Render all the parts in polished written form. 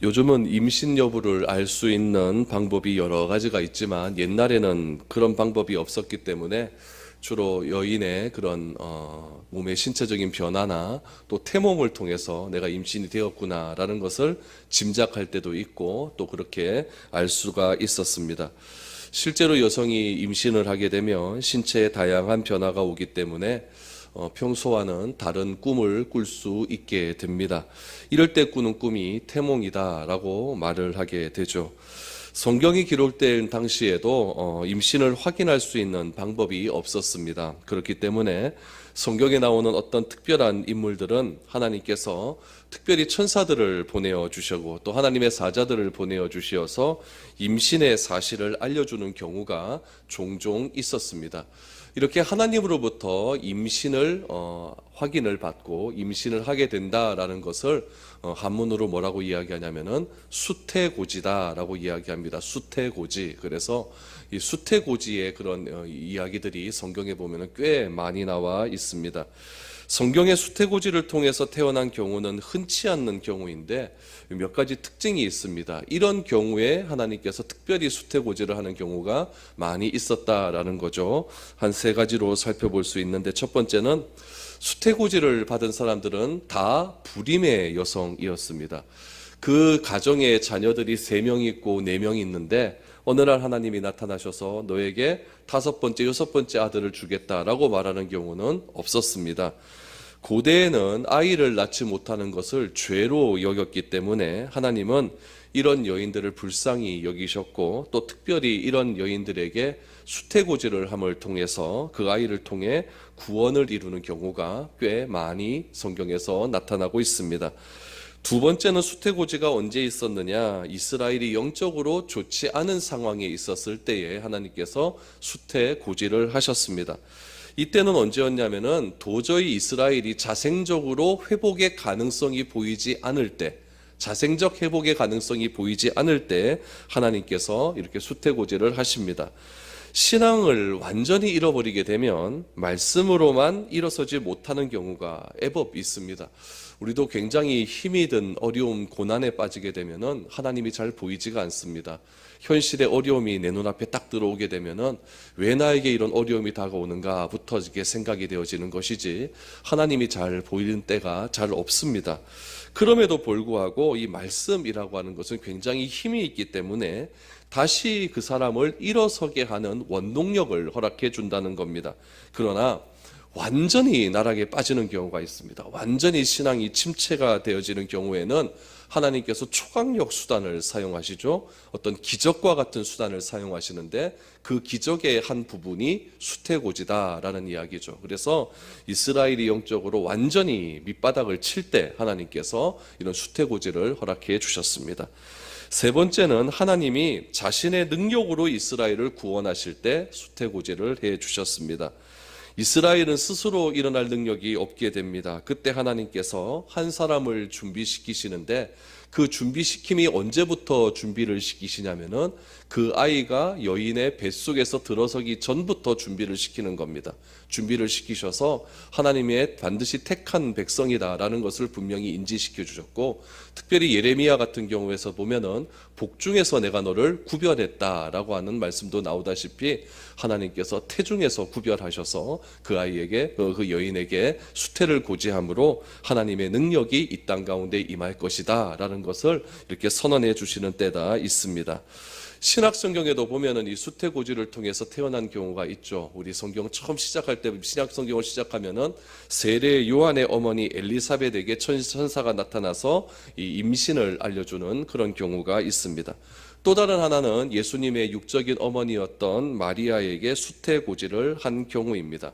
요즘은 임신 여부를 알 수 있는 방법이 여러 가지가 있지만 옛날에는 그런 방법이 없었기 때문에 주로 여인의 그런 몸의 신체적인 변화나 또 태몽을 통해서 내가 임신이 되었구나라는 것을 짐작할 때도 있고 또 그렇게 알 수가 있었습니다. 실제로 여성이 임신을 하게 되면 신체에 다양한 변화가 오기 때문에 평소와는 다른 꿈을 꿀 수 있게 됩니다. 이럴 때 꾸는 꿈이 태몽이다라고 말을 하게 되죠. 성경이 기록된 당시에도 임신을 확인할 수 있는 방법이 없었습니다. 그렇기 때문에 성경에 나오는 어떤 특별한 인물들은 하나님께서 특별히 천사들을 보내어 주시고 또 하나님의 사자들을 보내어 주시어서 임신의 사실을 알려주는 경우가 종종 있었습니다. 이렇게 하나님으로부터 임신을 확인을 받고 임신을 하게 된다라는 것을 한문으로 뭐라고 이야기하냐면은 수태고지다라고 이야기합니다. 수태고지. 그래서 이 수태고지의 그런 이야기들이 성경에 보면은 꽤 많이 나와 있습니다. 성경의 수태고지를 통해서 태어난 경우는 흔치 않는 경우인데 몇 가지 특징이 있습니다. 이런 경우에 하나님께서 특별히 수태고지를 하는 경우가 많이 있었다라는 거죠. 한 세 가지로 살펴볼 수 있는데 첫 번째는 수태고지를 받은 사람들은 다 불임의 여성이었습니다. 그 가정에 자녀들이 3명 있고 4명 있는데 어느 날 하나님이 나타나셔서 너에게 5번째, 6번째 아들을 주겠다라고 말하는 경우는 없었습니다. 고대에는 아이를 낳지 못하는 것을 죄로 여겼기 때문에 하나님은 이런 여인들을 불쌍히 여기셨고 또 특별히 이런 여인들에게 수태고지를 함을 통해서 그 아이를 통해 구원을 이루는 경우가 꽤 많이 성경에서 나타나고 있습니다. 두 번째는 수태고지가 언제 있었느냐? 이스라엘이 영적으로 좋지 않은 상황에 있었을 때에 하나님께서 수태고지를 하셨습니다. 이때는 언제였냐면은 도저히 이스라엘이 자생적으로 회복의 가능성이 보이지 않을 때, 자생적 회복의 가능성이 보이지 않을 때 하나님께서 이렇게 수태고지를 하십니다. 신앙을 완전히 잃어버리게 되면 말씀으로만 일어서지 못하는 경우가 애법 있습니다. 우리도 굉장히 힘이 든 어려움, 고난에 빠지게 되면은 하나님이 잘 보이지가 않습니다. 현실의 어려움이 내 눈앞에 딱 들어오게 되면은 왜 나에게 이런 어려움이 다가오는가부터 이게 생각이 되어지는 것이지 하나님이 잘 보이는 때가 잘 없습니다. 그럼에도 불구하고 이 말씀이라고 하는 것은 굉장히 힘이 있기 때문에 다시 그 사람을 일어서게 하는 원동력을 허락해 준다는 겁니다. 그러나 완전히 나락에 빠지는 경우가 있습니다. 완전히 신앙이 침체가 되어지는 경우에는 하나님께서 초강력 수단을 사용하시죠. 어떤 기적과 같은 수단을 사용하시는데 그 기적의 한 부분이 수태고지다라는 이야기죠. 그래서 이스라엘이 영적으로 완전히 밑바닥을 칠 때 하나님께서 이런 수태고지를 허락해 주셨습니다. 세 번째는 하나님이 자신의 능력으로 이스라엘을 구원하실 때 수태고지를 해 주셨습니다. 이스라엘은 스스로 일어날 능력이 없게 됩니다. 그때 하나님께서 한 사람을 준비시키시는데 그 준비시킴이 언제부터 준비를 시키시냐면은 그 아이가 여인의 뱃속에서 들어서기 전부터 준비를 시키는 겁니다. 준비를 시키셔서 하나님의 반드시 택한 백성이다라는 것을 분명히 인지시켜 주셨고 특별히 예레미야 같은 경우에서 보면은 복중에서 내가 너를 구별했다라고 하는 말씀도 나오다시피 하나님께서 태중에서 구별하셔서 그 아이에게 그 여인에게 수태를 고지함으로 하나님의 능력이 이 땅 가운데 임할 것이다 라는 것을 이렇게 선언해 주시는 때가 있습니다. 신약 성경에도 보면은 이 수태고지를 통해서 태어난 경우가 있죠. 우리 성경 처음 시작할 때 신약 성경을 시작하면은 세례 요한의 어머니 엘리사벳에게 천사가 나타나서 이 임신을 알려주는 그런 경우가 있습니다. 또 다른 하나는 예수님의 육적인 어머니였던 마리아에게 수태고지를 한 경우입니다.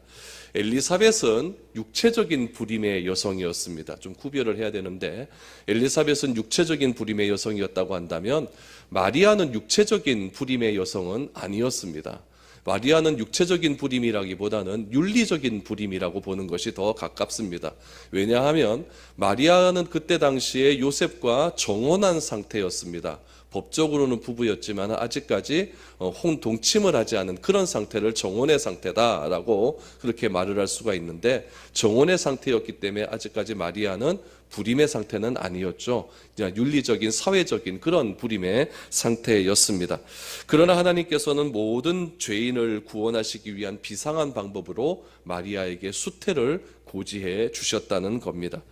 엘리사벳은 육체적인 불임의 여성이었습니다. 좀 구별을 해야 되는데 엘리사벳은 육체적인 불임의 여성이었다고 한다면 마리아는 육체적인 불임의 여성은 아니었습니다. 마리아는 육체적인 불임이라기보다는 윤리적인 불임이라고 보는 것이 더 가깝습니다. 왜냐하면 마리아는 그때 당시에 요셉과 정혼한 상태였습니다. 법적으로는 부부였지만 아직까지 혼동침을 하지 않은 그런 상태를 정혼의 상태다라고 그렇게 말을 할 수가 있는데 정혼의 상태였기 때문에 아직까지 마리아는 불임의 상태는 아니었죠. 그냥 윤리적인 사회적인 그런 불임의 상태였습니다. 그러나 하나님께서는 모든 죄인을 구원하시기 위한 비상한 방법으로 마리아에게 수태를 고지해 주셨다는 겁니다.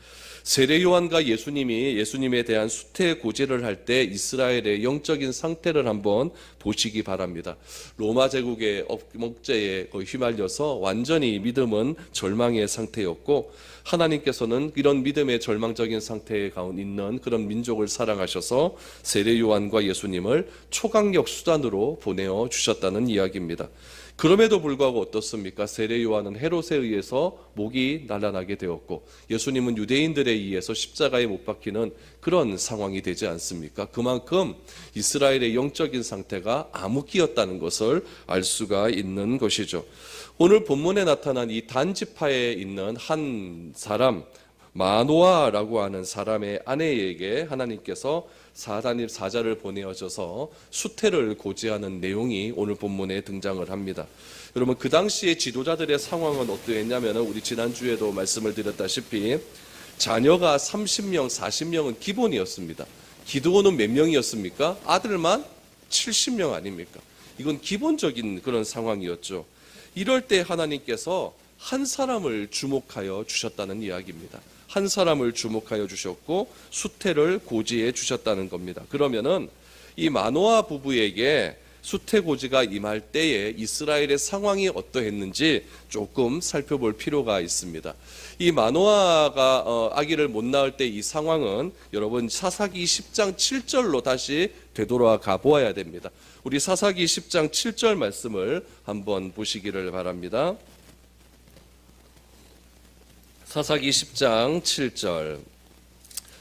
세례 요한과 예수님에 대한 수태 고지를 할 때 이스라엘의 영적인 상태를 한번 보시기 바랍니다. 로마 제국의 억제에 휘말려서 완전히 믿음은 절망의 상태였고, 하나님께서는 이런 믿음의 절망적인 상태에 가운데 있는 그런 민족을 사랑하셔서 세례 요한과 예수님을 초강력 수단으로 보내어 주셨다는 이야기입니다. 그럼에도 불구하고 어떻습니까? 세례 요한은 헤롯에 의해서 목이 날아나게 되었고, 예수님은 유대인들에 의해서 십자가에 못 박히는 그런 상황이 되지 않습니까? 그만큼 이스라엘의 영적인 상태가 암흑기였다는 것을 알 수가 있는 것이죠. 오늘 본문에 나타난 이 단지파에 있는 한 사람, 마노아라고 하는 사람의 아내에게 하나님께서 사자를 보내어져서 수태를 고지하는 내용이 오늘 본문에 등장을 합니다. 여러분, 그 당시에 지도자들의 상황은 어떠했냐면, 우리 지난주에도 말씀을 드렸다시피 자녀가 30명, 40명은 기본이었습니다. 기드온은 몇 명이었습니까? 아들만 70명 아닙니까? 이건 기본적인 그런 상황이었죠. 이럴 때 하나님께서 한 사람을 주목하여 주셨다는 이야기입니다. 한 사람을 주목하여 주셨고 수태를 고지해 주셨다는 겁니다. 그러면은 이 마노아 부부에게 수태 고지가 임할 때에 이스라엘의 상황이 어떠했는지 조금 살펴볼 필요가 있습니다. 이 마노아가 아기를 못 낳을 때 이 상황은 여러분 사사기 10장 7절로 다시 되돌아가 보아야 됩니다. 우리 사사기 10장 7절 말씀을 한번 보시기를 바랍니다. 사사기 10장 7절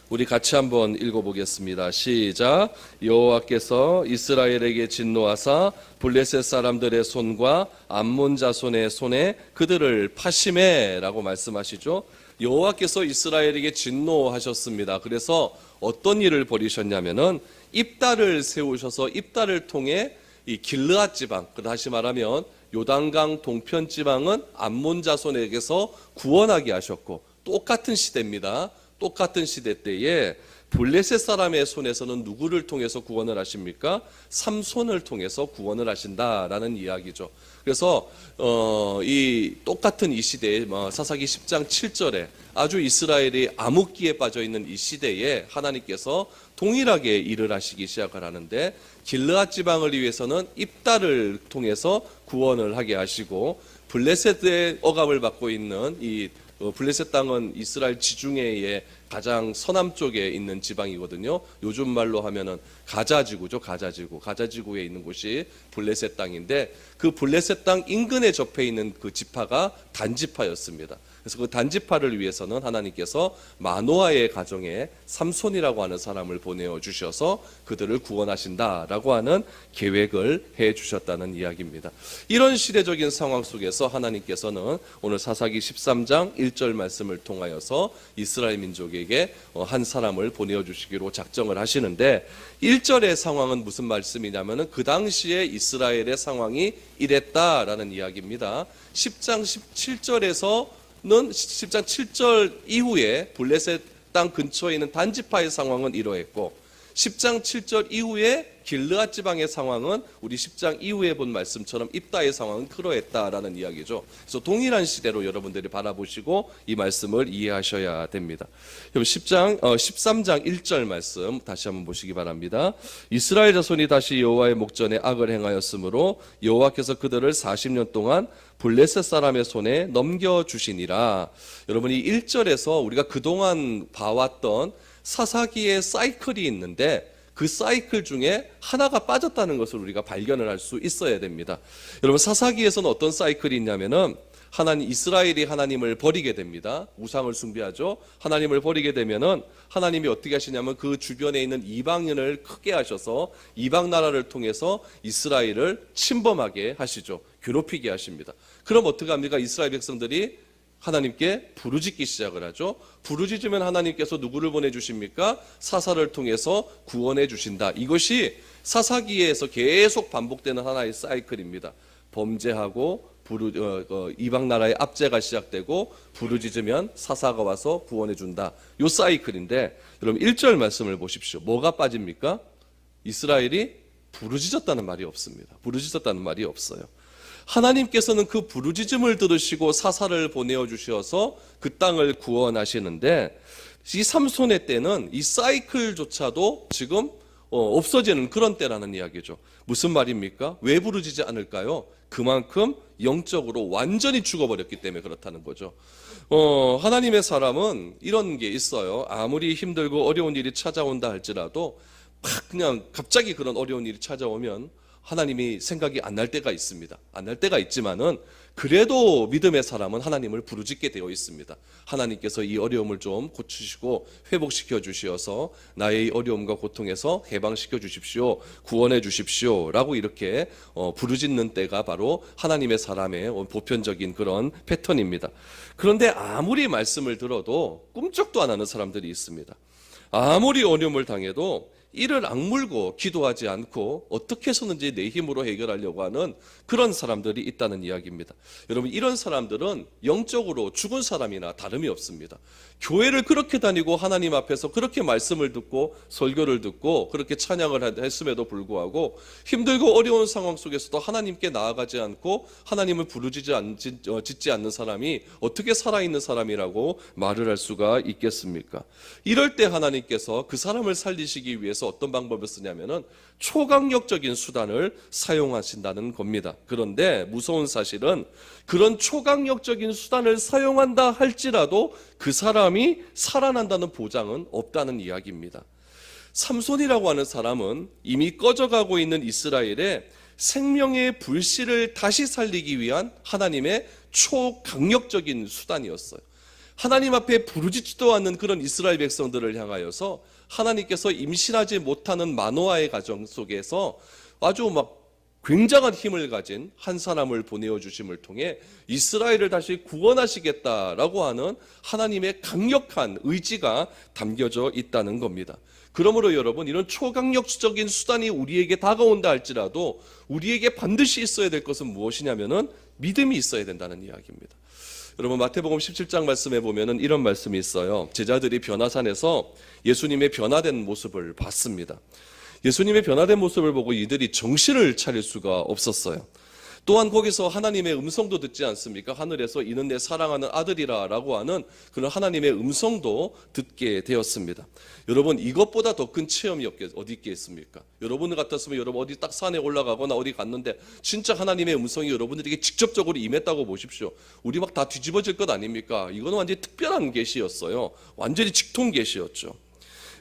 우리 같이 한번 읽어보겠습니다. 시작. 여호와께서 이스라엘에게 진노하사 블레셋 사람들의 손과 암몬 자손의 손에 그들을 파심해라고 말씀하시죠. 여호와께서 이스라엘에게 진노하셨습니다. 그래서 어떤 일을 벌이셨냐면은 입다를 세우셔서 입다를 통해 이 길르앗 지방, 다시 말하면 요단강 동편 지방은 암몬 자손에게서 구원하게 하셨고, 똑같은 시대입니다. 똑같은 시대 때에 블레셋 사람의 손에서는 누구를 통해서 구원을 하십니까? 삼손을 통해서 구원을 하신다라는 이야기죠. 그래서 이 똑같은 이 시대에 사사기 10장 7절에 아주 이스라엘이 암흑기에 빠져 있는 이 시대에 하나님께서 동일하게 일을 하시기 시작을 하는데, 길르앗 지방을 위해서는 입다를 통해서 구원을 하게 하시고, 블레셋의 억압을 받고 있는 이 블레셋 땅은 이스라엘 지중해의 가장 서남쪽에 있는 지방이거든요. 요즘 말로 하면은 가자지구죠. 가자지구에 있는 곳이 블레셋 땅인데, 그 블레셋 땅 인근에 접해 있는 그 지파가 단지파였습니다. 그래서 그 단지파를 위해서는 하나님께서 마노아의 가정에 삼손이라고 하는 사람을 보내어 주셔서 그들을 구원하신다라고 하는 계획을 해 주셨다는 이야기입니다. 이런 시대적인 상황 속에서 하나님께서는 오늘 사사기 13장 1절 말씀을 통하여서 이스라엘 민족에게 한 사람을 보내어 주시기로 작정을 하시는데, 1절의 상황은 무슨 말씀이냐면은 그 당시에 이스라엘의 상황이 이랬다라는 이야기입니다. 10장 17절에서 10장 7절 이후에 블레셋 땅 근처에 있는 단지파의 상황은 이러했고, 10장 7절 이후에 길르앗 지방의 상황은 우리 10장 이후에 본 말씀처럼 입다의 상황은 그러했다라는 이야기죠. 그래서 동일한 시대로 여러분들이 바라보시고 이 말씀을 이해하셔야 됩니다. 13장 1절 말씀 다시 한번 보시기 바랍니다. 이스라엘 자손이 다시 여호와의 목전에 악을 행하였으므로 여호와께서 그들을 40년 동안 블레셋 사람의 손에 넘겨주시니라. 여러분, 이 1절에서 우리가 그동안 봐왔던 사사기의 사이클이 있는데, 그 사이클 중에 하나가 빠졌다는 것을 우리가 발견을 할 수 있어야 됩니다. 여러분, 사사기에서는 어떤 사이클이 있냐면은 이스라엘이 하나님을 버리게 됩니다. 우상을 숭배하죠. 하나님을 버리게 되면은 하나님이 어떻게 하시냐면 그 주변에 있는 이방인을 크게 하셔서 이방 나라를 통해서 이스라엘을 침범하게 하시죠. 괴롭히게 하십니다. 그럼 어떻게 합니까? 이스라엘 백성들이 하나님께 부르짖기 시작을 하죠. 부르짖으면 하나님께서 누구를 보내주십니까? 사사를 통해서 구원해 주신다. 이것이 사사기에서 계속 반복되는 하나의 사이클입니다. 범죄하고 이방 나라의 압제가 시작되고 부르짖으면 사사가 와서 구원해 준다. 요 사이클인데 여러분 1절 말씀을 보십시오. 뭐가 빠집니까? 이스라엘이 부르짖었다는 말이 없습니다. 부르짖었다는 말이 없어요. 하나님께서는 그 부르짖음을 들으시고 사사를 보내어 주셔서 그 땅을 구원하시는데 이 삼손의 때는 이 사이클조차도 지금 없어지는 그런 때라는 이야기죠. 무슨 말입니까? 왜 부르짖지 않을까요? 그만큼 영적으로 완전히 죽어버렸기 때문에 그렇다는 거죠. 하나님의 사람은 이런 게 있어요. 아무리 힘들고 어려운 일이 찾아온다 할지라도 막 그냥 갑자기 그런 어려운 일이 찾아오면 하나님이 생각이 안 날 때가 있습니다. 안 날 때가 있지만은 그래도 믿음의 사람은 하나님을 부르짖게 되어 있습니다. 하나님께서 이 어려움을 좀 고치시고 회복시켜 주시어서 나의 어려움과 고통에서 해방시켜 주십시오. 구원해 주십시오. 라고 이렇게 부르짖는 때가 바로 하나님의 사람의 보편적인 그런 패턴입니다. 그런데 아무리 말씀을 들어도 꿈쩍도 안 하는 사람들이 있습니다. 아무리 어려움을 당해도 이를 악물고 기도하지 않고 어떻게 해서든지 내 힘으로 해결하려고 하는 그런 사람들이 있다는 이야기입니다. 여러분, 이런 사람들은 영적으로 죽은 사람이나 다름이 없습니다. 교회를 그렇게 다니고 하나님 앞에서 그렇게 말씀을 듣고 설교를 듣고 그렇게 찬양을 했음에도 불구하고 힘들고 어려운 상황 속에서도 하나님께 나아가지 않고 하나님을 부르짖지 않는 사람이 어떻게 살아있는 사람이라고 말을 할 수가 있겠습니까? 이럴 때 하나님께서 그 사람을 살리시기 위해서 어떤 방법을 쓰냐면은 초강력적인 수단을 사용하신다는 겁니다. 그런데 무서운 사실은 그런 초강력적인 수단을 사용한다 할지라도 그 사람이 살아난다는 보장은 없다는 이야기입니다. 삼손이라고 하는 사람은 이미 꺼져가고 있는 이스라엘의 생명의 불씨를 다시 살리기 위한 하나님의 초강력적인 수단이었어요. 하나님 앞에 부르짖지도 않는 그런 이스라엘 백성들을 향하여서 하나님께서 임신하지 못하는 마노아의 가정 속에서 아주 막 굉장한 힘을 가진 한 사람을 보내어 주심을 통해 이스라엘을 다시 구원하시겠다라고 하는 하나님의 강력한 의지가 담겨져 있다는 겁니다. 그러므로 여러분, 이런 초강력적인 수단이 우리에게 다가온다 할지라도 우리에게 반드시 있어야 될 것은 무엇이냐면은 믿음이 있어야 된다는 이야기입니다. 여러분, 마태복음 17장 말씀에 보면은 이런 말씀이 있어요. 제자들이 변화산에서 예수님의 변화된 모습을 봤습니다. 예수님의 변화된 모습을 보고 이들이 정신을 차릴 수가 없었어요. 또한 거기서 하나님의 음성도 듣지 않습니까? 하늘에서 이는 내 사랑하는 아들이라 라고 하는 그런 하나님의 음성도 듣게 되었습니다. 여러분, 이것보다 더 큰 체험이 어디 있겠습니까? 여러분 같았으면 여러분 어디 딱 산에 올라가거나 어디 갔는데 진짜 하나님의 음성이 여러분들에게 직접적으로 임했다고 보십시오. 우리 막 다 뒤집어질 것 아닙니까? 이거는 완전히 특별한 계시였어요. 완전히 직통 계시였죠.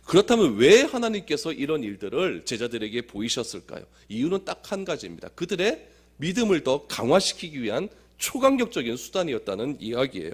그렇다면 왜 하나님께서 이런 일들을 제자들에게 보이셨을까요? 이유는 딱 한 가지입니다. 그들의 믿음을 더 강화시키기 위한 초강력적인 수단이었다는 이야기예요.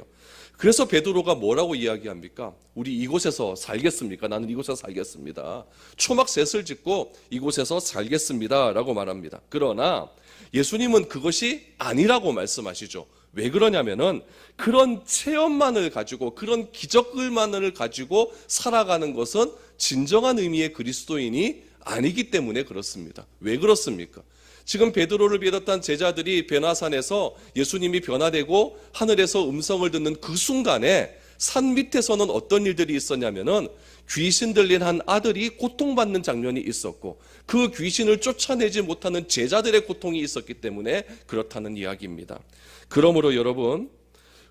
그래서 베드로가 뭐라고 이야기합니까? 우리 이곳에서 살겠습니까? 나는 이곳에서 살겠습니다. 초막 셋을 짓고 이곳에서 살겠습니다 라고 말합니다. 그러나 예수님은 그것이 아니라고 말씀하시죠. 왜 그러냐면은 그런 체험만을 가지고 그런 기적을만을 가지고 살아가는 것은 진정한 의미의 그리스도인이 아니기 때문에 그렇습니다. 왜 그렇습니까? 지금 베드로를 비롯한 제자들이 변화산에서 예수님이 변화되고 하늘에서 음성을 듣는 그 순간에 산 밑에서는 어떤 일들이 있었냐면은 귀신 들린 한 아들이 고통받는 장면이 있었고 그 귀신을 쫓아내지 못하는 제자들의 고통이 있었기 때문에 그렇다는 이야기입니다. 그러므로 여러분,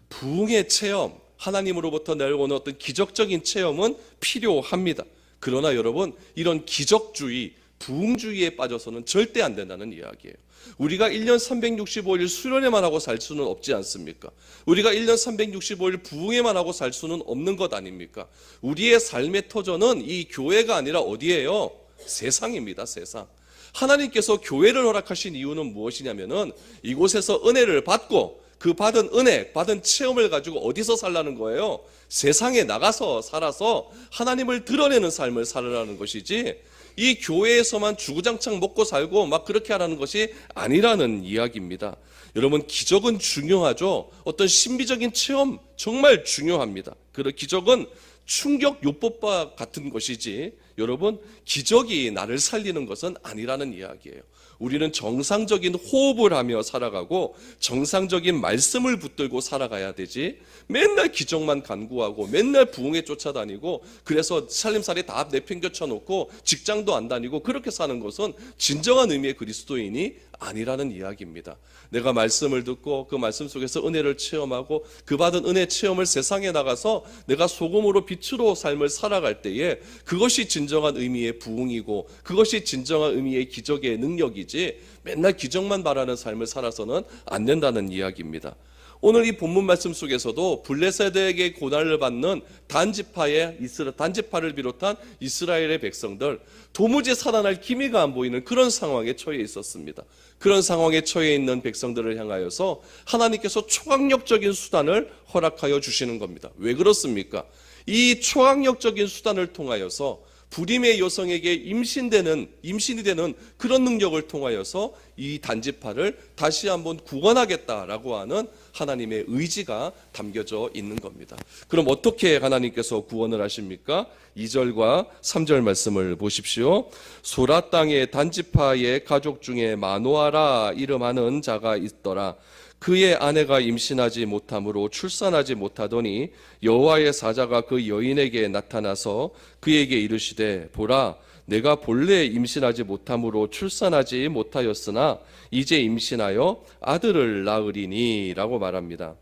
부흥의 체험, 하나님으로부터 내려오는 어떤 기적적인 체험은 필요합니다. 그러나 여러분, 이런 기적주의, 부흥주의에 빠져서는 절대 안 된다는 이야기예요. 우리가 1년 365일 수련회만 하고 살 수는 없지 않습니까? 우리가 1년 365일 부흥회만 하고 살 수는 없는 것 아닙니까? 우리의 삶의 터전은 이 교회가 아니라 어디예요? 세상입니다. 세상. 하나님께서 교회를 허락하신 이유는 무엇이냐면은 이곳에서 은혜를 받고 그 받은 은혜, 받은 체험을 가지고 어디서 살라는 거예요? 세상에 나가서 살아서 하나님을 드러내는 삶을 살으라는 것이지 이 교회에서만 주구장창 먹고 살고 막 그렇게 하라는 것이 아니라는 이야기입니다. 여러분, 기적은 중요하죠. 어떤 신비적인 체험 정말 중요합니다. 그 기적은 충격 요법과 같은 것이지 여러분, 기적이 나를 살리는 것은 아니라는 이야기예요. 우리는 정상적인 호흡을 하며 살아가고 정상적인 말씀을 붙들고 살아가야 되지, 맨날 기적만 간구하고 맨날 부흥에 쫓아다니고 그래서 살림살이 다 내팽겨쳐 놓고 직장도 안 다니고 그렇게 사는 것은 진정한 의미의 그리스도인이 아니라는 이야기입니다. 내가 말씀을 듣고 그 말씀 속에서 은혜를 체험하고 그 받은 은혜 체험을 세상에 나가서 내가 소금으로 빛으로 삶을 살아갈 때에 그것이 진정한 의미의 부흥이고 그것이 진정한 의미의 기적의 능력이지, 맨날 기적만 바라는 삶을 살아서는 안 된다는 이야기입니다. 오늘 이 본문 말씀 속에서도 블레셋에게 고난을 받는 단지파를 비롯한 이스라엘의 백성들, 도무지 살아날 기미가 안 보이는 그런 상황에 처해 있었습니다. 그런 상황에 처해 있는 백성들을 향하여서 하나님께서 초강력적인 수단을 허락하여 주시는 겁니다. 왜 그렇습니까? 이 초강력적인 수단을 통하여서 불임의 여성에게 임신이 되는 그런 능력을 통하여서 이 단지파를 다시 한번 구원하겠다라고 하는 하나님의 의지가 담겨져 있는 겁니다. 그럼 어떻게 하나님께서 구원을 하십니까? 2절과 3절 말씀을 보십시오. 소라 땅의 단지파의 가족 중에 마노아라 이름하는 자가 있더라. 그의 아내가 임신하지 못함으로 출산하지 못하더니 여호와의 사자가 그 여인에게 나타나서 그에게 이르시되, 보라, 내가 본래 임신하지 못함으로 출산하지 못하였으나 이제 임신하여 아들을 낳으리니 라고 말합니다.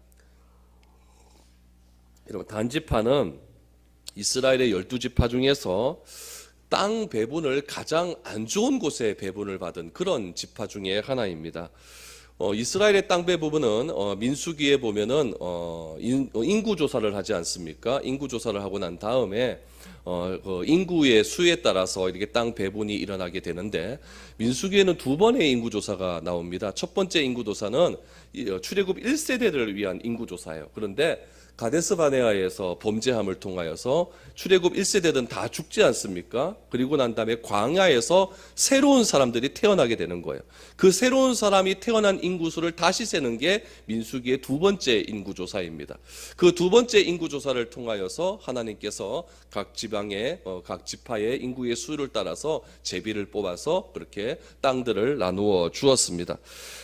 여러분, 단지파는 이스라엘의 12지파 중에서 땅 배분을 가장 안 좋은 곳에 배분을 받은 그런 지파 중에 하나입니다. 이스라엘의 땅 배분은 민수기에 보면은 인구 조사를 하지 않습니까? 인구 조사를 하고 난 다음에 그 인구의 수에 따라서 이렇게 땅 배분이 일어나게 되는데, 민수기에는 두 번의 인구 조사가 나옵니다. 첫 번째 인구 조사는 출애굽 1세대를 위한 인구 조사예요. 그런데 가데스 바네아에서 범죄함을 통하여서 출애굽 1세대는 다 죽지 않습니까? 그리고 난 다음에 광야에서 새로운 사람들이 태어나게 되는 거예요. 그 새로운 사람이 태어난 인구수를 다시 세는 게 민수기의 두 번째 인구조사입니다. 그 두 번째 인구조사를 통하여서 하나님께서 각 지방의 각 지파의 인구의 수를 따라서 제비를 뽑아서 그렇게 땅들을 나누어 주었습니다.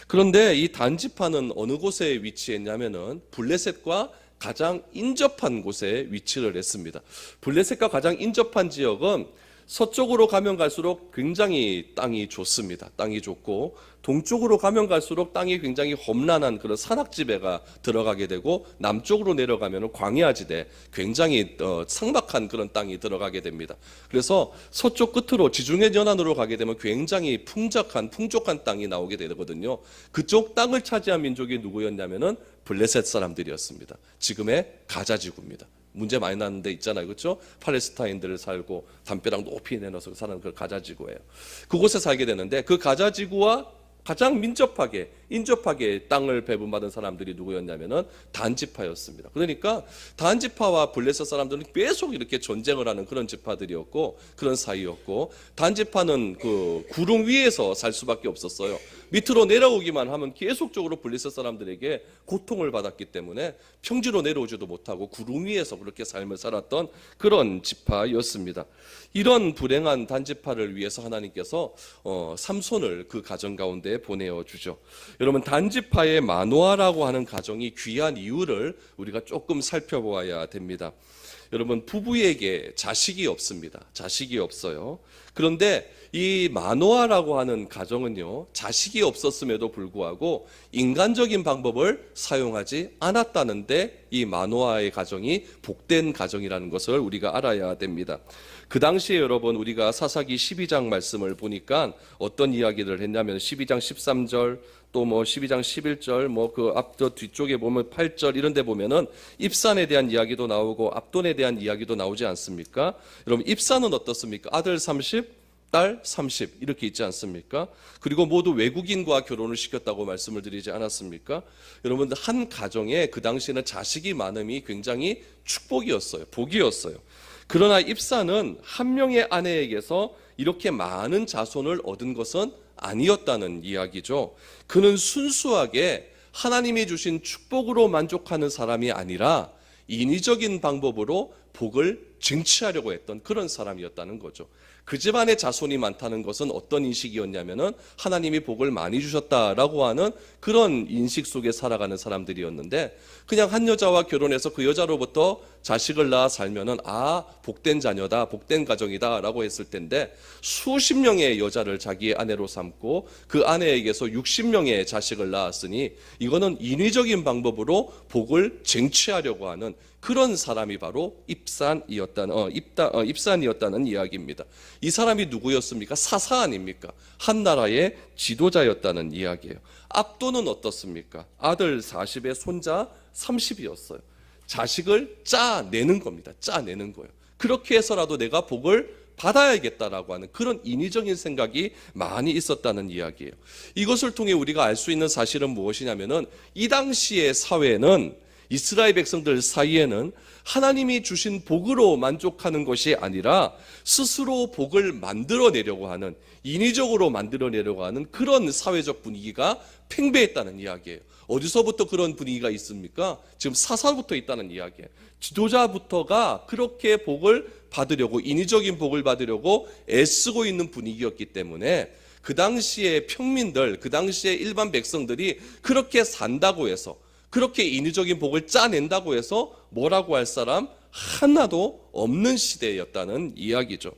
그런데 이 단지파는 어느 곳에 위치했냐면은 블레셋과 가장 인접한 곳에 위치를 했습니다. 블레셋과 가장 인접한 지역은 서쪽으로 가면 갈수록 굉장히 땅이 좋습니다. 땅이 좋고, 동쪽으로 가면 갈수록 땅이 굉장히 험난한 그런 산악지대가 들어가게 되고, 남쪽으로 내려가면 광야지대, 굉장히 삭막한 그런 땅이 들어가게 됩니다. 그래서 서쪽 끝으로 지중해 연안으로 가게 되면 굉장히 풍족한 땅이 나오게 되거든요. 그쪽 땅을 차지한 민족이 누구였냐면은 블레셋 사람들이었습니다. 지금의 가자 지구입니다. 문제 많이 나는 데 있잖아요. 그렇죠? 팔레스타인들을 살고 담벼락 높이 내놓아서 사는 그 가자 지구예요. 그곳에 살게 되는데, 그 가자 지구와 가장 인접하게 땅을 배분받은 사람들이 누구였냐면은 단지파였습니다. 그러니까 단지파와 블레셋 사람들은 계속 이렇게 전쟁을 하는 그런 지파들이었고, 그런 사이였고, 단지파는 그 구름 위에서 살 수밖에 없었어요. 밑으로 내려오기만 하면 계속적으로 블레셋 사람들에게 고통을 받았기 때문에 평지로 내려오지도 못하고 구름 위에서 그렇게 삶을 살았던 그런 지파였습니다. 이런 불행한 단지파를 위해서 하나님께서 삼손을 그 가정 가운데 보내어 주죠. 여러분, 단지파의 마노아라고 하는 가정이 귀한 이유를 우리가 조금 살펴보아야 됩니다. 여러분, 부부에게 자식이 없습니다. 자식이 없어요. 그런데 이 마노아라고 하는 가정은요, 자식이 없었음에도 불구하고 인간적인 방법을 사용하지 않았다는데, 이 마노아의 가정이 복된 가정이라는 것을 우리가 알아야 됩니다. 그 당시에 여러분, 우리가 사사기 12장 말씀을 보니까 어떤 이야기를 했냐면 12장 13절 또 12장 11절 그 앞 뒤쪽에 보면 8절 이런 데 보면은 입산에 대한 이야기도 나오고 압돈에 대한 이야기도 나오지 않습니까? 여러분, 입산은 어떻습니까? 아들 30, 딸 30 이렇게 있지 않습니까? 그리고 모두 외국인과 결혼을 시켰다고 말씀을 드리지 않았습니까? 여러분, 한 가정에 그 당시에는 자식이 많음이 굉장히 축복이었어요. 복이었어요. 그러나 입산은 한 명의 아내에게서 이렇게 많은 자손을 얻은 것은 아니었다는 이야기죠. 그는 순수하게 하나님이 주신 축복으로 만족하는 사람이 아니라 인위적인 방법으로 복을 쟁취하려고 했던 그런 사람이었다는 거죠. 그 집안에 자손이 많다는 것은 어떤 인식이었냐면은 하나님이 복을 많이 주셨다라고 하는 그런 인식 속에 살아가는 사람들이었는데, 그냥 한 여자와 결혼해서 그 여자로부터 자식을 낳아 살면은 복된 자녀다, 복된 가정이다라고 했을 텐데, 수십 명의 여자를 자기의 아내로 삼고 그 아내에게서 60명의 자식을 낳았으니 이거는 인위적인 방법으로 복을 쟁취하려고 하는 그런 사람이 바로 입산이었다는 이야기입니다. 이 사람이 누구였습니까? 사사 아닙니까? 한 나라의 지도자였다는 이야기예요. 압도는 어떻습니까? 아들 40에 손자 30이었어요. 자식을 짜내는 겁니다. 짜내는 거예요. 그렇게 해서라도 내가 복을 받아야겠다라고 하는 그런 인위적인 생각이 많이 있었다는 이야기예요. 이것을 통해 우리가 알 수 있는 사실은 무엇이냐면은, 이 당시의 사회는, 이스라엘 백성들 사이에는 하나님이 주신 복으로 만족하는 것이 아니라 스스로 복을 만들어내려고 하는, 인위적으로 만들어내려고 하는 그런 사회적 분위기가 팽배했다는 이야기예요. 어디서부터 그런 분위기가 있습니까? 지금 사사부터 있다는 이야기예요. 지도자부터가 그렇게 복을 받으려고, 인위적인 복을 받으려고 애쓰고 있는 분위기였기 때문에 그 당시의 평민들, 그 당시의 일반 백성들이 그렇게 산다고 해서, 그렇게 인위적인 복을 짜낸다고 해서 뭐라고 할 사람 하나도 없는 시대였다는 이야기죠.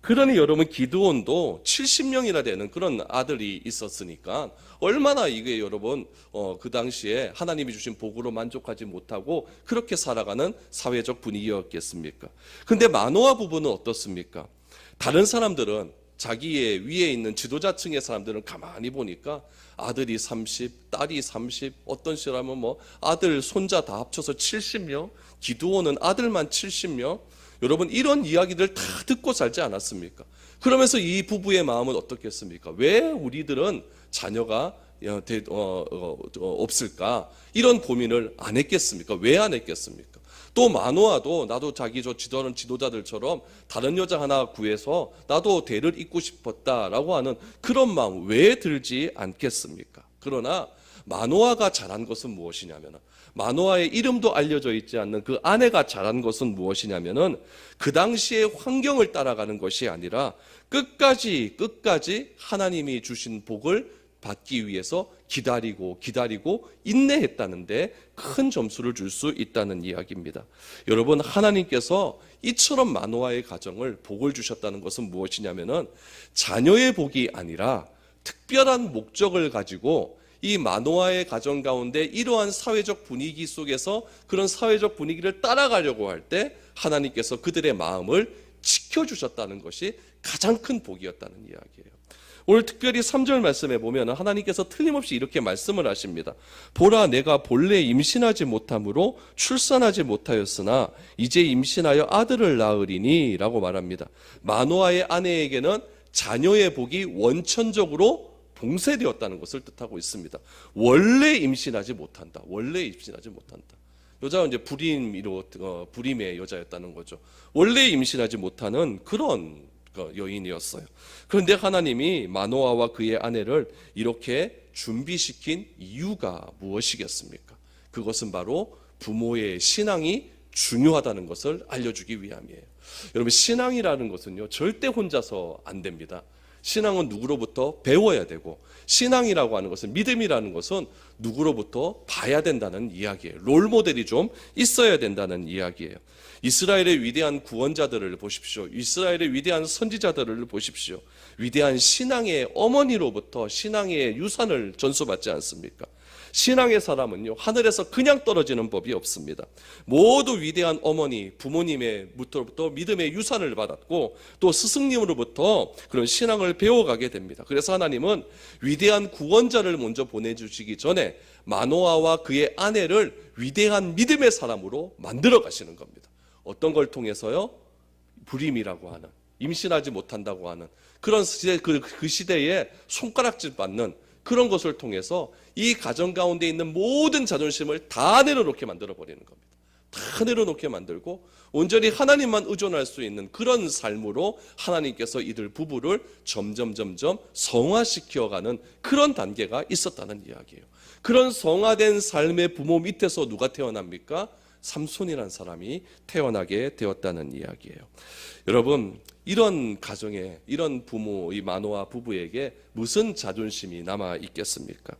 그러니 여러분, 기드온도 70명이나 되는 그런 아들이 있었으니까 얼마나 이게 여러분 그 당시에 하나님이 주신 복으로 만족하지 못하고 그렇게 살아가는 사회적 분위기였겠습니까? 근데 마노아 부부는 어떻습니까? 다른 사람들은, 자기의 위에 있는 지도자층의 사람들은 가만히 보니까 아들이 30, 딸이 30, 어떤 시라면 아들, 손자 다 합쳐서 70명, 기드온은 아들만 70명. 여러분, 이런 이야기들 다 듣고 살지 않았습니까? 그러면서 이 부부의 마음은 어떻겠습니까? 왜 우리들은 자녀가 없을까? 이런 고민을 안 했겠습니까? 왜 안 했겠습니까? 또 마노아도 나도 자기 지도자들처럼 다른 여자 하나 구해서 나도 대를 잇고 싶었다라고 하는 그런 마음 왜 들지 않겠습니까? 그러나 마노아가 잘한 것은 무엇이냐면, 마노아의 이름도 알려져 있지 않는 그 아내가 잘한 것은 무엇이냐면은, 그 당시의 환경을 따라가는 것이 아니라 끝까지 하나님이 주신 복을 받기 위해서 기다리고 인내했다는데 큰 점수를 줄 수 있다는 이야기입니다. 여러분, 하나님께서 이처럼 마노아의 가정을 복을 주셨다는 것은 무엇이냐면은, 자녀의 복이 아니라 특별한 목적을 가지고 이 마노아의 가정 가운데 이러한 사회적 분위기 속에서 그런 사회적 분위기를 따라가려고 할 때 하나님께서 그들의 마음을 지켜주셨다는 것이 가장 큰 복이었다는 이야기예요. 오늘 특별히 3절 말씀에 보면 하나님께서 틀림없이 이렇게 말씀을 하십니다. 보라, 내가 본래 임신하지 못함으로 출산하지 못하였으나 이제 임신하여 아들을 낳으리니 라고 말합니다. 마노아의 아내에게는 자녀의 복이 원천적으로 봉쇄되었다는 것을 뜻하고 있습니다. 원래 임신하지 못한다. 여자는 이제 불임의 여자였다는 거죠. 원래 임신하지 못하는 그런 여인이었어요. 그런데 하나님이 마노아와 그의 아내를 이렇게 준비시킨 이유가 무엇이겠습니까? 그것은 바로 부모의 신앙이 중요하다는 것을 알려주기 위함이에요. 여러분, 신앙이라는 것은요, 절대 혼자서 안 됩니다. 신앙은 누구로부터 배워야 되고, 신앙이라고 하는 것은, 믿음이라는 것은 누구로부터 봐야 된다는 이야기예요. 롤모델이 좀 있어야 된다는 이야기예요. 이스라엘의 위대한 구원자들을 보십시오. 이스라엘의 위대한 선지자들을 보십시오. 위대한 신앙의 어머니로부터 신앙의 유산을 전수받지 않습니까? 신앙의 사람은요, 하늘에서 그냥 떨어지는 법이 없습니다. 모두 위대한 어머니, 부모님으로부터 믿음의 유산을 받았고, 또 스승님으로부터 그런 신앙을 배워가게 됩니다. 그래서 하나님은 위대한 구원자를 먼저 보내주시기 전에 마노아와 그의 아내를 위대한 믿음의 사람으로 만들어 가시는 겁니다. 어떤 걸 통해서요? 불임이라고 하는, 임신하지 못한다고 하는 그런 시대, 그 시대에 손가락질 받는 그런 것을 통해서 이 가정 가운데 있는 모든 자존심을 다 내려놓게 만들어 버리는 겁니다. 다 내려놓게 만들고 온전히 하나님만 의존할 수 있는 그런 삶으로 하나님께서 이들 부부를 점점 성화시켜가는 그런 단계가 있었다는 이야기예요. 그런 성화된 삶의 부모 밑에서 누가 태어납니까? 삼손이라는 사람이 태어나게 되었다는 이야기예요. 여러분, 이런 가정에, 이런 부모, 이 마노아 부부에게 무슨 자존심이 남아 있겠습니까?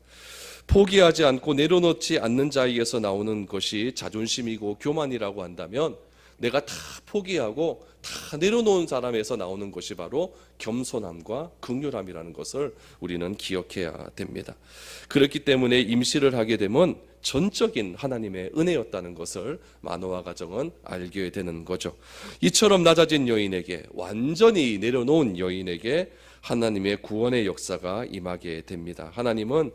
포기하지 않고 내려놓지 않는 자에게서 나오는 것이 자존심이고 교만이라고 한다면, 내가 다 포기하고 다 내려놓은 사람에서 나오는 것이 바로 겸손함과 긍휼함이라는 것을 우리는 기억해야 됩니다. 그렇기 때문에 임시를 하게 되면 전적인 하나님의 은혜였다는 것을 마노아 가정은 알게 되는 거죠. 이처럼 낮아진 여인에게, 완전히 내려놓은 여인에게 하나님의 구원의 역사가 임하게 됩니다. 하나님은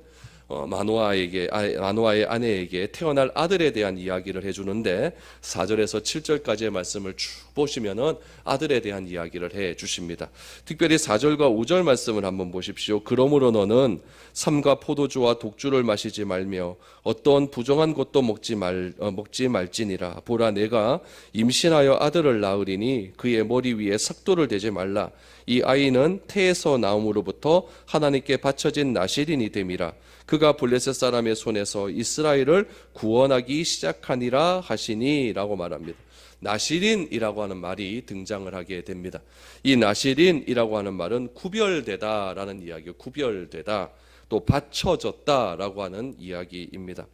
마노아의 아내에게 태어날 아들에 대한 이야기를 해주는데 4절에서 7절까지의 말씀을 쭉 보시면은 아들에 대한 이야기를 해 주십니다. 특별히 4절과 5절 말씀을 한번 보십시오. 그러므로 너는 삼가 포도주와 독주를 마시지 말며 어떤 부정한 것도 먹지 말지니라. 보라, 내가 임신하여 아들을 낳으리니 그의 머리 위에 삭도를 대지 말라. 이 아이는 태에서 나옴으로부터 하나님께 바쳐진 나실인이 됨이라. 그가 블레셋 사람의 손에서 이스라엘을 구원하기 시작하니라 하시니 라고 말합니다. 나실인이라고 하는 말이 등장을 하게 됩니다. 이 나실인이라고 하는 말은 구별되다라는 이야기예요. 구별되다, 또 바쳐졌다라고 하는 이야기입니다.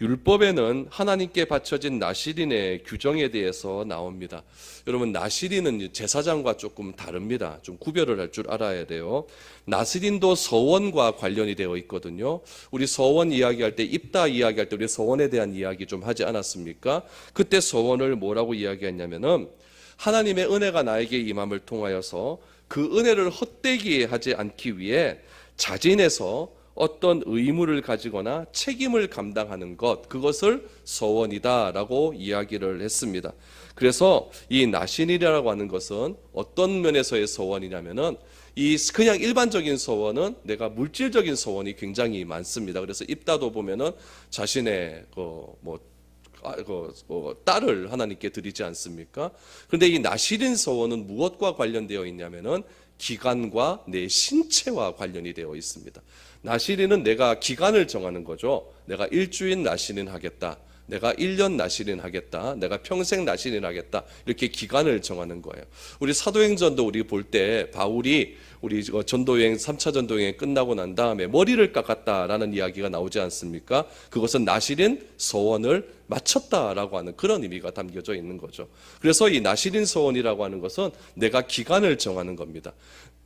율법에는 하나님께 바쳐진 나실인의 규정에 대해서 나옵니다. 여러분, 나실인은 제사장과 조금 다릅니다. 좀 구별을 할 줄 알아야 돼요. 나실인도 서원과 관련이 되어 있거든요. 우리 서원 이야기할 때, 입다 이야기할 때 우리 서원에 대한 이야기 좀 하지 않았습니까? 그때 서원을 뭐라고 이야기했냐면은 하나님의 은혜가 나에게 임함을 통하여서 그 은혜를 헛되게 하지 않기 위해 자진해서 어떤 의무를 가지거나 책임을 감당하는 것, 그것을 서원이다라고 이야기를 했습니다. 그래서 이 나신이라고 하는 것은 어떤 면에서의 서원이냐면은 이 그냥 일반적인 서원은 내가 물질적인 서원이 굉장히 많습니다. 그래서 입다도 보면은 자신의 딸을 하나님께 드리지 않습니까? 그런데 이 나실인 서원은 무엇과 관련되어 있냐면은 기간과 내 신체와 관련이 되어 있습니다. 나실인은 내가 기간을 정하는 거죠. 내가 일주일 나실인 하겠다, 내가 1년 나실인 하겠다, 내가 평생 나실인 하겠다, 이렇게 기간을 정하는 거예요. 우리 사도행전도 우리 볼 때 바울이 우리 전도여행 3차 전도여행 끝나고 난 다음에 머리를 깎았다라는 이야기가 나오지 않습니까? 그것은 나실인 서원을 마쳤다라고 하는 그런 의미가 담겨져 있는 거죠. 그래서 이 나실인 서원이라고 하는 것은 내가 기간을 정하는 겁니다.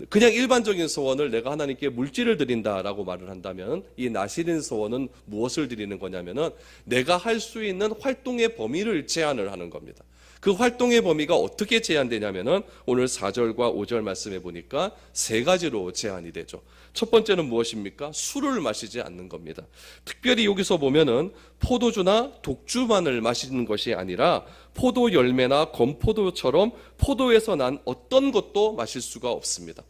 그냥 일반적인 서원을 내가 하나님께 물질을 드린다라고 말을 한다면, 이 나실인 서원은 무엇을 드리는 거냐면은 내가 할 수 있는 활동의 범위를 제한을 하는 겁니다. 그 활동의 범위가 어떻게 제한되냐면은 오늘 4절과 5절 말씀해 보니까 세 가지로 제한이 되죠. 첫 번째는 무엇입니까? 술을 마시지 않는 겁니다. 특별히 여기서 보면은 포도주나 독주만을 마시는 것이 아니라 포도 열매나 건포도처럼 포도에서 난 어떤 것도 마실 수가 없습니다.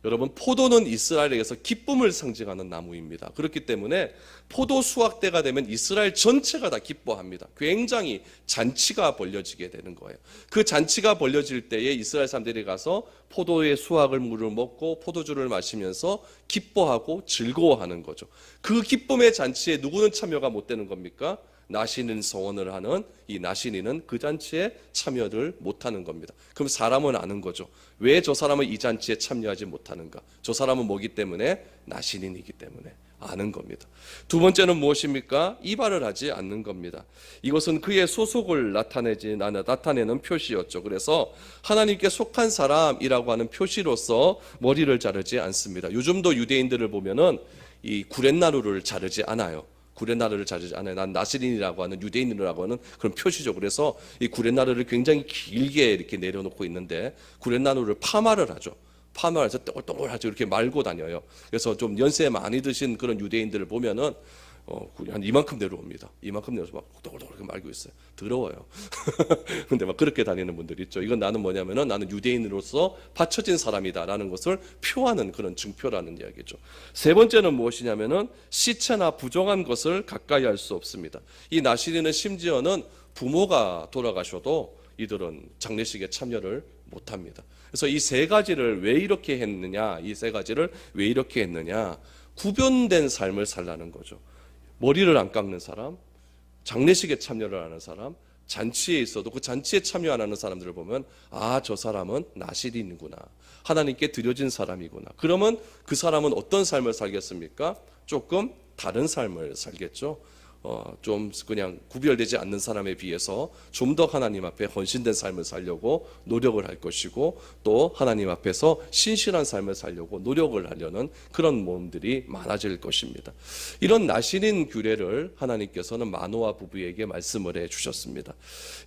여러분, 포도는 이스라엘에게서 기쁨을 상징하는 나무입니다. 그렇기 때문에 포도 수확 때가 되면 이스라엘 전체가 다 기뻐합니다. 굉장히 잔치가 벌려지게 되는 거예요. 그 잔치가 벌려질 때에 이스라엘 사람들이 가서 포도의 수확을 물을 먹고 포도주를 마시면서 기뻐하고 즐거워하는 거죠. 그 기쁨의 잔치에 누구는 참여가 못 되는 겁니까? 나신인 서원을 하는 이 나신인은 그 잔치에 참여를 못하는 겁니다. 그럼 사람은 아는 거죠. 왜 저 사람은 이 잔치에 참여하지 못하는가? 저 사람은 뭐기 때문에? 나신인이기 때문에 아는 겁니다. 두 번째는 무엇입니까? 이발을 하지 않는 겁니다. 이것은 그의 소속을 나타내는 표시였죠. 그래서 하나님께 속한 사람이라고 하는 표시로서 머리를 자르지 않습니다. 요즘도 유대인들을 보면은 이 구렛나루를 자르지 않아요. 구렛나루를 자르지 않아요. 난 나실인이라고 하는, 유대인이라고 하는 그런 표시죠. 그래서 이 구렛나루를 굉장히 길게 이렇게 내려놓고 있는데 구렛나루를 파마를 하죠. 파마를 해서 동글동글하죠. 이렇게 말고 다녀요. 그래서 좀 연세 많이 드신 그런 유대인들을 보면은 한 이만큼 내려옵니다. 이만큼 내려서 막 동글동글 이렇게 말고 있어요. 더러워요. 근데 막 그렇게 다니는 분들 있죠. 이건 나는 뭐냐면은 나는 유대인으로서 바쳐진 사람이다라는 것을 표하는 그런 증표라는 이야기죠. 세 번째는 무엇이냐면은 시체나 부정한 것을 가까이 할 수 없습니다. 이 나실인은 심지어는 부모가 돌아가셔도 이들은 장례식에 참여를 못합니다. 그래서 이 세 가지를 왜 이렇게 했느냐? 이 세 가지를 왜 이렇게 했느냐? 구별된 삶을 살라는 거죠. 머리를 안 깎는 사람, 장례식에 참여를 하는 사람, 잔치에 있어도 그 잔치에 참여 안 하는 사람들을 보면 아, 저 사람은 나실인이구나, 하나님께 드려진 사람이구나. 그러면 그 사람은 어떤 삶을 살겠습니까? 조금 다른 삶을 살겠죠. 좀 그냥 구별되지 않는 사람에 비해서 좀 더 하나님 앞에 헌신된 삶을 살려고 노력을 할 것이고, 또 하나님 앞에서 신실한 삶을 살려고 노력을 하려는 그런 모험들이 많아질 것입니다. 이런 나실인 규례를 하나님께서는 마노아 부부에게 말씀을 해 주셨습니다.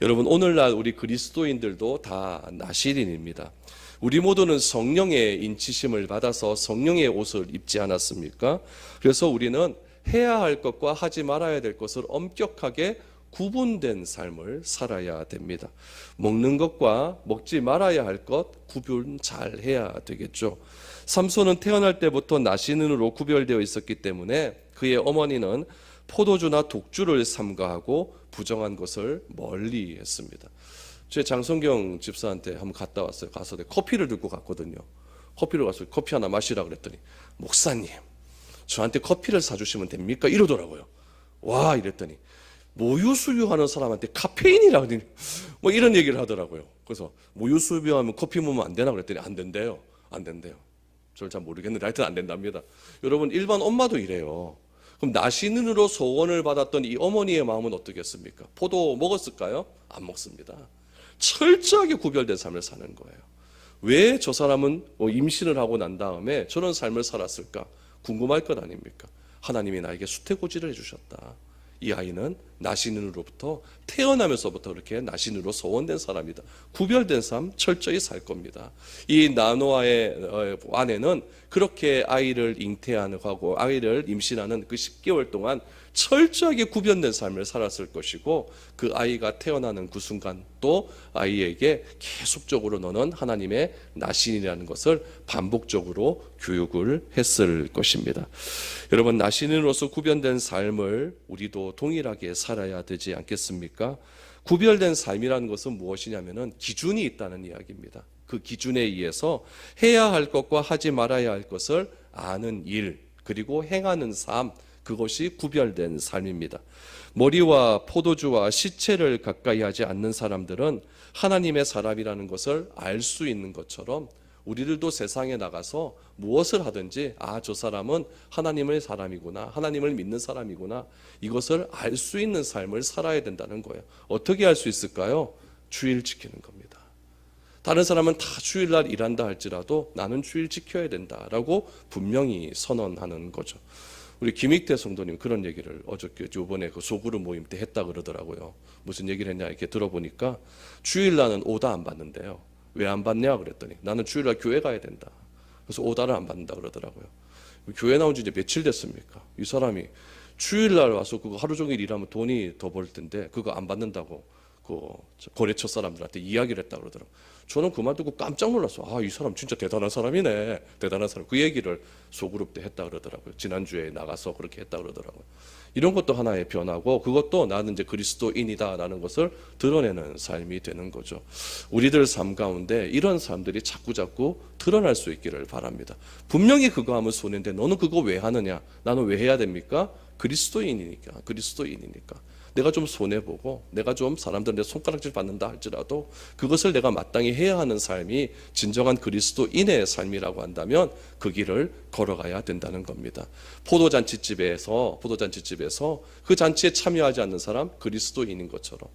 여러분, 오늘날 우리 그리스도인들도 다 나실인입니다. 우리 모두는 성령의 인치심을 받아서 성령의 옷을 입지 않았습니까? 그래서 우리는 해야 할 것과 하지 말아야 될 것을 엄격하게 구분된 삶을 살아야 됩니다. 먹는 것과 먹지 말아야 할 것 구분 잘 해야 되겠죠. 삼손은 태어날 때부터 나신인으로 구별되어 있었기 때문에 그의 어머니는 포도주나 독주를 삼가하고 부정한 것을 멀리 했습니다. 제 장성경 집사한테 한번 갔다 왔어요. 가서 커피를 들고 갔거든요. 커피를 가서 커피 하나 마시라 그랬더니, 목사님, 저한테 커피를 사주시면 됩니까? 이러더라고요. 와, 이랬더니 모유 수유하는 사람한테 카페인이라 그러니 뭐 이런 얘기를 하더라고요. 그래서 모유 수유하면 커피 먹으면 안 되나 그랬더니 안 된대요. 안 된대요. 저를 잘 모르겠는데 하여튼 안 된답니다. 여러분, 일반 엄마도 이래요. 그럼 나신인으로 소원을 받았던 이 어머니의 마음은 어떻겠습니까? 포도 먹었을까요? 안 먹습니다. 철저하게 구별된 삶을 사는 거예요. 왜 저 사람은 임신을 하고 난 다음에 저런 삶을 살았을까? 궁금할 것 아닙니까? 하나님이 나에게 수태고지를 해주셨다. 이 아이는 나신인으로부터 태어나면서부터 그렇게 나신으로 소원된 사람이다. 구별된 삶 철저히 살 겁니다. 이 나노아의 아내는 그렇게 아이를 잉태하고 아이를 임신하는 그 10개월 동안 철저하게 구별된 삶을 살았을 것이고, 그 아이가 태어나는 그 순간 또 아이에게 계속적으로 너는 하나님의 나신이라는 것을 반복적으로 교육을 했을 것입니다. 여러분, 나신으로서 구별된 삶을 우리도 동일하게 살아야 되지 않겠습니까? 구별된 삶이라는 것은 무엇이냐면은 기준이 있다는 이야기입니다. 그 기준에 의해서 해야 할 것과 하지 말아야 할 것을 아는 일, 그리고 행하는 삶, 그것이 구별된 삶입니다. 머리와 포도주와 시체를 가까이 하지 않는 사람들은 하나님의 사람이라는 것을 알 수 있는 것처럼 우리들도 세상에 나가서 무엇을 하든지 아, 저 사람은 하나님의 사람이구나, 하나님을 믿는 사람이구나, 이것을 알 수 있는 삶을 살아야 된다는 거예요. 어떻게 할 수 있을까요? 주일 지키는 겁니다. 다른 사람은 다 주일날 일한다 할지라도 나는 주일 지켜야 된다라고 분명히 선언하는 거죠. 우리 김익태 성도님 그런 얘기를 어저께 이번에 그 소그룹 모임 때 했다 그러더라고요. 무슨 얘기를 했냐 이렇게 들어보니까 주일날은 오다 안 받는데요. 왜 안 받냐 그랬더니 나는 주일날 교회 가야 된다. 그래서 오다를 안 받는다 그러더라고요. 교회 나온 지 이제 며칠 됐습니까? 이 사람이 주일날 와서 그거 하루 종일 일하면 돈이 더 벌 텐데 그거 안 받는다고 그 거래처 사람들한테 이야기를 했다 그러더라고요. 저는 그만 듣고 깜짝 놀랐어. 아, 이 사람 진짜 대단한 사람이네. 대단한 사람. 그 얘기를 소그룹 때 했다 그러더라고요. 지난주에 나가서 그렇게 했다 그러더라고요. 이런 것도 하나의 변화고, 그것도 나는 이제 그리스도인이다라는 것을 드러내는 삶이 되는 거죠. 우리들 삶 가운데 이런 삶들이 자꾸자꾸 드러날 수 있기를 바랍니다. 분명히 그거 하면 손해인데 너는 그거 왜 하느냐? 나는 왜 해야 됩니까? 그리스도인이니까. 내가 좀 손해보고 내가 좀 사람들한테 손가락질 받는다 할지라도 그것을 내가 마땅히 해야 하는 삶이 진정한 그리스도인의 삶이라고 한다면 그 길을 걸어가야 된다는 겁니다. 포도잔치집에서 그 잔치에 참여하지 않는 사람 그리스도인인 것처럼,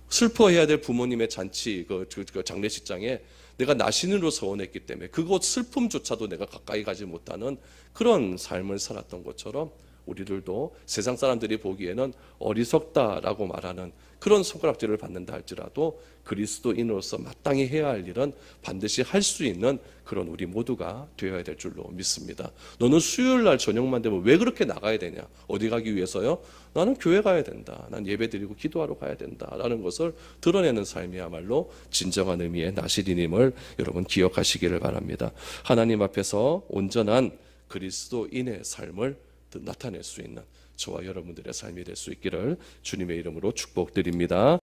슬퍼해야 될 부모님의 잔치 그 장례식장에 내가 나신으로 서원했기 때문에 그곳 슬픔조차도 내가 가까이 가지 못하는 그런 삶을 살았던 것처럼 우리들도 세상 사람들이 보기에는 어리석다라고 말하는 그런 손가락질을 받는다 할지라도 그리스도인으로서 마땅히 해야 할 일은 반드시 할 수 있는 그런 우리 모두가 되어야 될 줄로 믿습니다. 너는 수요일날 저녁만 되면 왜 그렇게 나가야 되냐? 어디 가기 위해서요? 나는 교회 가야 된다. 난 예배 드리고 기도하러 가야 된다라는 것을 드러내는 삶이야말로 진정한 의미의 나실인임을 여러분 기억하시기를 바랍니다. 하나님 앞에서 온전한 그리스도인의 삶을 나타낼 수 있는 저와 여러분들의 삶이 될 수 있기를 주님의 이름으로 축복드립니다.